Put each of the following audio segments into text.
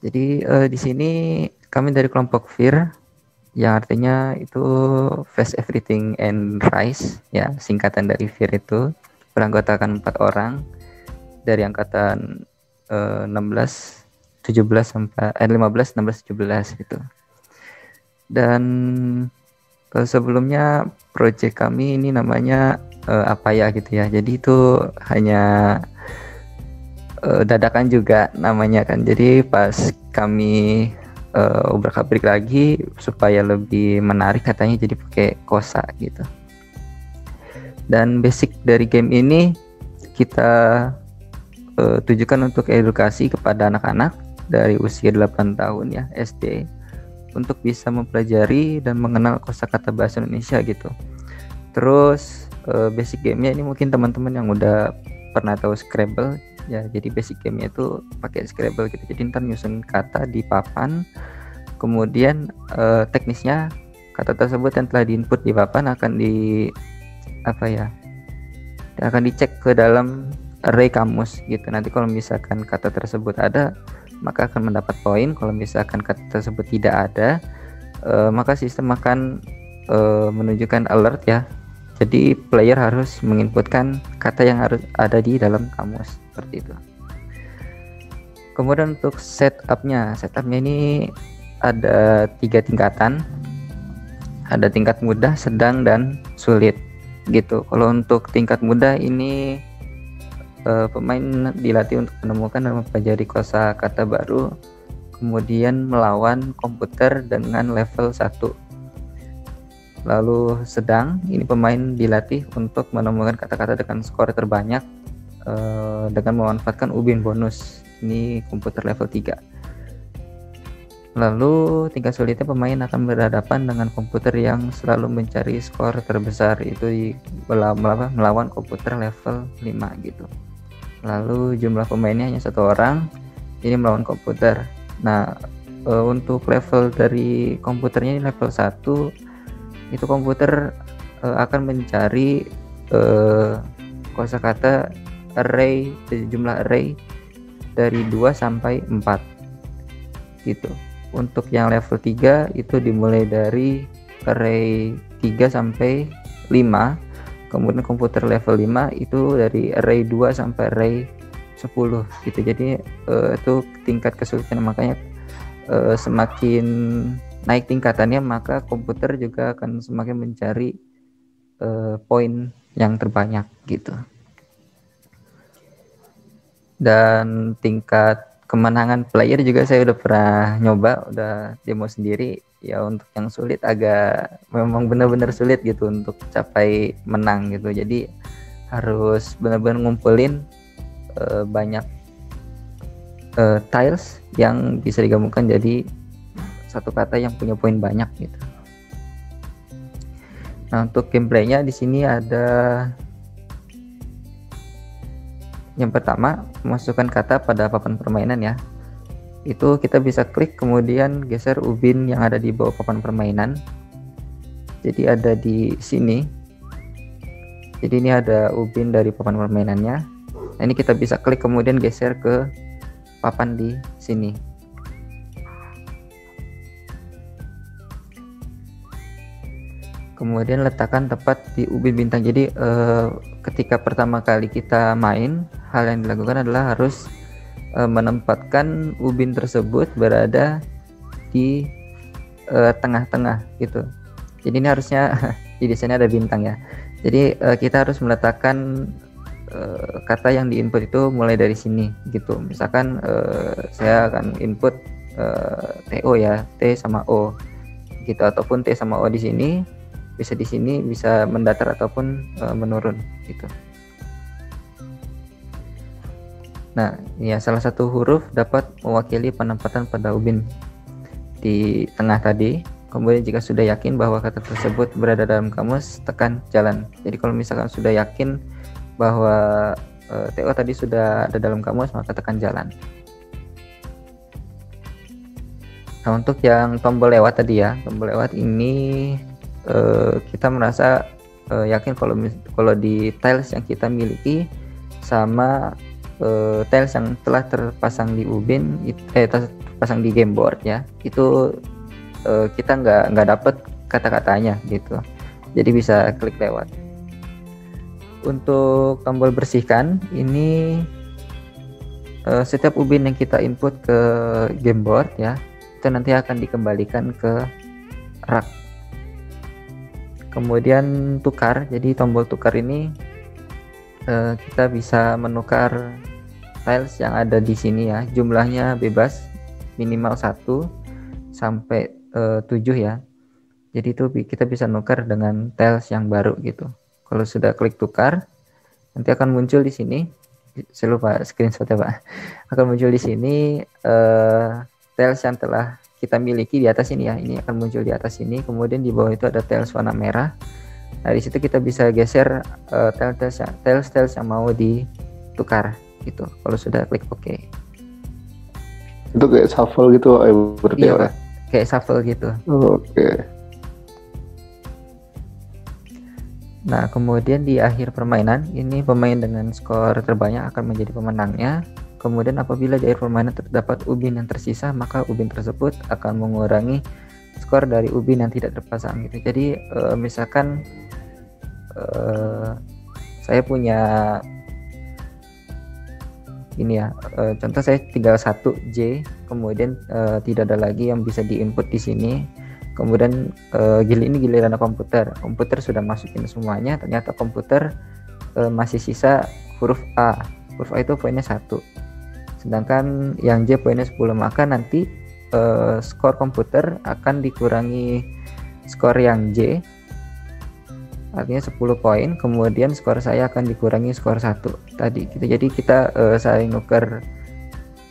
Jadi di sini kami dari kelompok FIR, yang artinya itu Face Everything and Rise, ya singkatan dari FIR itu, beranggotakan 4 orang dari angkatan 16, 17 sampai 15, 16, 17 gitu. Dan sebelumnya project kami ini namanya apa ya gitu ya. Jadi itu hanya dadakan juga namanya kan. Jadi pas kami obrak-abrik lagi supaya lebih menarik katanya jadi pakai kosa gitu. Dan basic dari game ini kita tujukan untuk edukasi kepada anak-anak dari usia 8 tahun ya, SD, untuk bisa mempelajari dan mengenal kosakata bahasa Indonesia gitu. Terus basic gamenya ini mungkin teman-teman yang udah pernah tahu Scrabble ya, jadi basic gamenya itu pakai Scrabble gitu. Jadi ntar nyusun kata di papan, kemudian teknisnya kata tersebut yang telah diinput di papan akan akan dicek ke dalam array kamus gitu. Nanti kalau misalkan kata tersebut ada, maka akan mendapat poin. Kalau misalkan kata tersebut tidak ada, maka sistem akan menunjukkan alert ya. Jadi player harus menginputkan kata yang harus ada di dalam kamus seperti itu. Kemudian untuk setupnya ini ada 3 tingkatan. Ada tingkat mudah, sedang, dan sulit gitu. Kalau untuk tingkat mudah ini pemain dilatih untuk menemukan dan mempelajari kosakata baru, kemudian melawan komputer dengan level 1. Lalu sedang, ini pemain dilatih untuk menemukan kata-kata dengan skor terbanyak dengan memanfaatkan ubin bonus, ini komputer level 3. Lalu tingkat sulitnya pemain akan berhadapan dengan komputer yang selalu mencari skor terbesar, itu melawan komputer level 5 gitu. Lalu jumlah pemainnya hanya 1 orang, ini melawan komputer. Nah untuk level dari komputernya ini level 1, itu komputer akan mencari kosakata array, jumlah array dari 2 sampai 4 gitu. Untuk yang level 3 itu dimulai dari array 3 sampai 5. Kemudian komputer level 5 itu dari array 2 sampai array 10 gitu. Jadi itu tingkat kesulitan, makanya semakin naik tingkatannya maka komputer juga akan semakin mencari poin yang terbanyak gitu. Dan tingkat kemenangan player juga saya udah pernah nyoba, udah demo sendiri ya. Untuk yang sulit memang benar-benar sulit gitu untuk capai menang gitu. Jadi harus benar-benar ngumpulin banyak tiles yang bisa digabungkan jadi satu kata yang punya poin banyak gitu. Nah untuk gameplaynya di sini ada yang pertama, memasukkan kata pada papan permainan ya. Itu kita bisa klik kemudian geser ubin yang ada di bawah papan permainan. Jadi ada di sini. Jadi ini ada ubin dari papan permainannya. Nah ini kita bisa klik kemudian geser ke papan di sini. Kemudian letakkan tepat di ubin bintang. Jadi ketika pertama kali kita main, hal yang dilakukan adalah harus menempatkan ubin tersebut berada di tengah-tengah gitu. Jadi ini harusnya di sini ada bintang ya. Jadi kita harus meletakkan kata yang diinput itu mulai dari sini gitu. Misalkan saya akan input TO ya, T sama O gitu, ataupun T sama O di sini, bisa di sini, bisa mendatar ataupun menurun gitu. Nah, ya salah satu huruf dapat mewakili penempatan pada ubin di tengah tadi. Kemudian jika sudah yakin bahwa kata tersebut berada dalam kamus, tekan jalan. Jadi kalau misalkan sudah yakin bahwa TO tadi sudah ada dalam kamus, maka tekan jalan. Nah, untuk yang tombol lewat tadi ya, tombol lewat ini kita merasa yakin kalau di tiles yang kita miliki sama tiles yang telah terpasang di Ubin terpasang di Gameboard ya, itu kita nggak dapet kata-katanya gitu, jadi bisa klik lewat. Untuk tombol bersihkan ini, setiap Ubin yang kita input ke Gameboard ya, itu nanti akan dikembalikan ke rak. Kemudian tukar, jadi tombol tukar ini kita bisa menukar tiles yang ada di sini ya, jumlahnya bebas, minimal 1 sampai 7 ya. Jadi itu kita bisa nukar dengan tiles yang baru gitu. Kalau sudah klik tukar, nanti akan muncul di sini. Saya lupa screenshot ya Pak. Akan muncul di sini tiles yang telah kita miliki di atas ini ya. Ini akan muncul di atas ini. Kemudian di bawah itu ada tiles warna merah. Nah di situ kita bisa geser tiles yang mau ditukar gitu. Kalau sudah klik OK. Itu kayak shuffle gitu berarti iya ya? Pak, kayak shuffle gitu. Oke. Nah kemudian di akhir permainan ini pemain dengan skor terbanyak akan menjadi pemenangnya. Kemudian apabila di akhir permainan terdapat ubin yang tersisa, maka ubin tersebut akan mengurangi skor dari ubin yang tidak terpasang gitu. Jadi misalkan saya punya ini ya, contoh saya tinggal 1 J, kemudian tidak ada lagi yang bisa diinput di sini. Kemudian ini giliran komputer sudah masukin semuanya, ternyata komputer masih sisa huruf A. Huruf A itu poinnya 1, sedangkan yang J poinnya 10, maka nanti skor komputer akan dikurangi skor yang J, artinya 10 poin, kemudian skor saya akan dikurangi skor 1 tadi gitu. Jadi kita saling nuker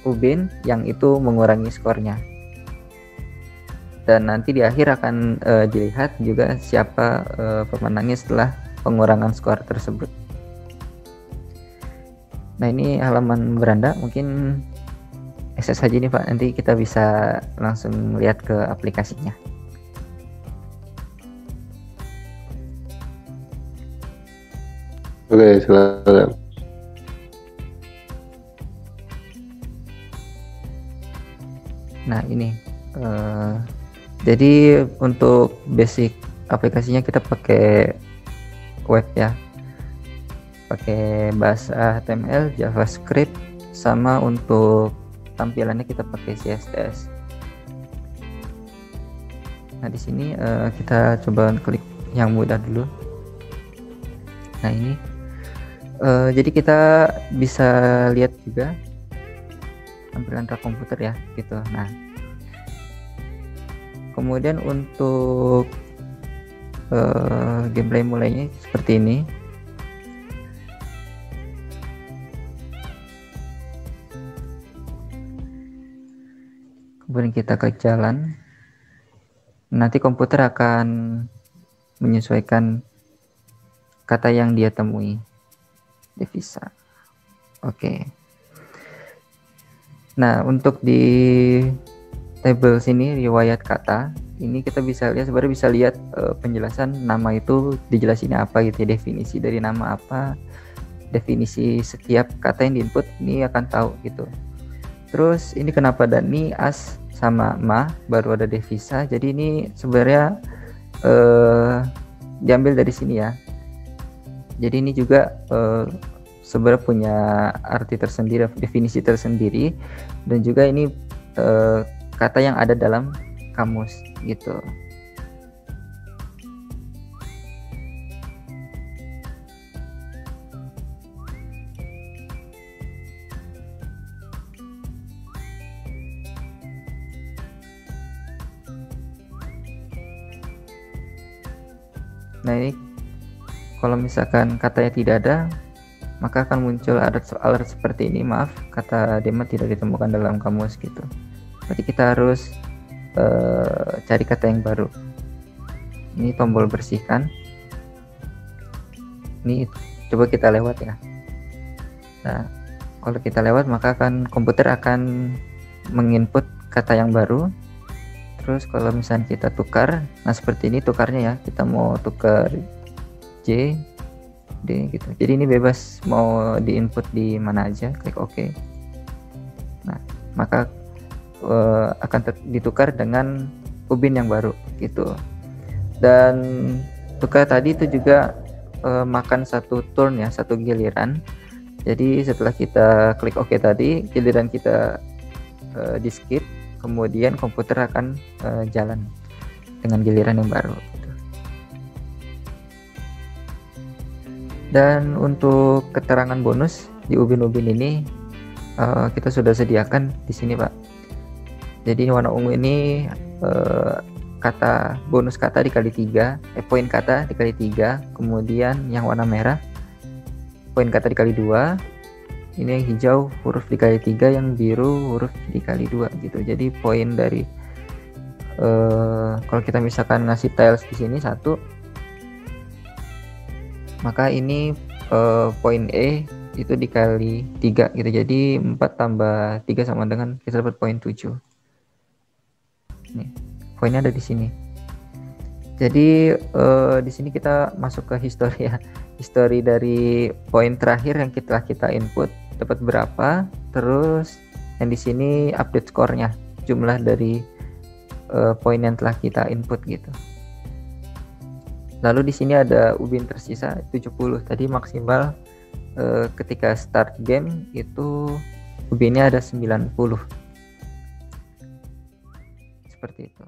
ubin yang itu mengurangi skornya, dan nanti di akhir akan dilihat juga siapa pemenangnya setelah pengurangan skor tersebut. Nah ini halaman beranda, mungkin akses saja nih Pak, nanti kita bisa langsung lihat ke aplikasinya. Oke, silakan. Nah ini jadi untuk basic aplikasinya kita pakai web ya, pakai bahasa HTML, JavaScript, sama untuk tampilannya kita pakai CSS. Nah di sini kita coba klik yang mudah dulu. Nah ini jadi kita bisa lihat juga tampilan rak komputer ya gitu. Nah kemudian untuk gameplay mulainya seperti ini. Kemudian kita klik jalan, nanti komputer akan menyesuaikan kata yang dia temui. Devisa. Oke. Nah untuk di tabel sini riwayat kata, ini kita bisa lihat, sebenarnya bisa lihat penjelasan nama itu dijelasin apa gitu ya, definisi dari nama apa, definisi setiap kata yang diinput ini akan tahu gitu. Terus ini kenapa Dani, As sama Ma baru ada devisa, jadi ini sebenarnya diambil dari sini ya. Jadi ini juga sebenarnya punya arti tersendiri, definisi tersendiri, dan juga ini kata yang ada dalam kamus gitu. Nah ini kalau misalkan katanya tidak ada, maka akan muncul alert seperti ini, maaf kata Dema tidak ditemukan dalam kamus gitu. Berarti kita harus cari kata yang baru. Ini tombol bersihkan, ini coba kita lewat ya. Nah kalau kita lewat, maka komputer akan menginput kata yang baru. Terus kalau misalnya kita tukar, nah seperti ini tukarnya ya, kita mau tukar J D gitu. Jadi ini bebas mau diinput di mana aja, klik OK. Nah, maka akan ditukar dengan ubin yang baru gitu. Dan tukar tadi itu juga makan satu turn ya, satu giliran. Jadi setelah kita klik OK tadi, giliran kita di skip, kemudian komputer akan jalan dengan giliran yang baru gitu. Dan untuk keterangan bonus di ubin-ubin ini kita sudah sediakan di sini, Pak. Jadi warna ungu ini kata bonus kata dikali 3, poin kata dikali 3, kemudian yang warna merah poin kata dikali 2, ini yang hijau huruf dikali 3, yang biru huruf dikali 2 gitu. Jadi poin dari kalau kita misalkan ngasih tiles di sini 1, maka ini poin E itu dikali 3 gitu. Jadi 4 tambah 3 sama dengan kita dapat poin 7. Nih, poinnya ada di sini. Jadi di sini kita masuk ke history ya. History dari poin terakhir yang kita input dapat berapa, terus yang di sini update skornya, jumlah dari poin yang telah kita input gitu. Lalu di sini ada ubin tersisa 70. Tadi maksimal ketika start game itu ubinnya ada 90. Seperti itu.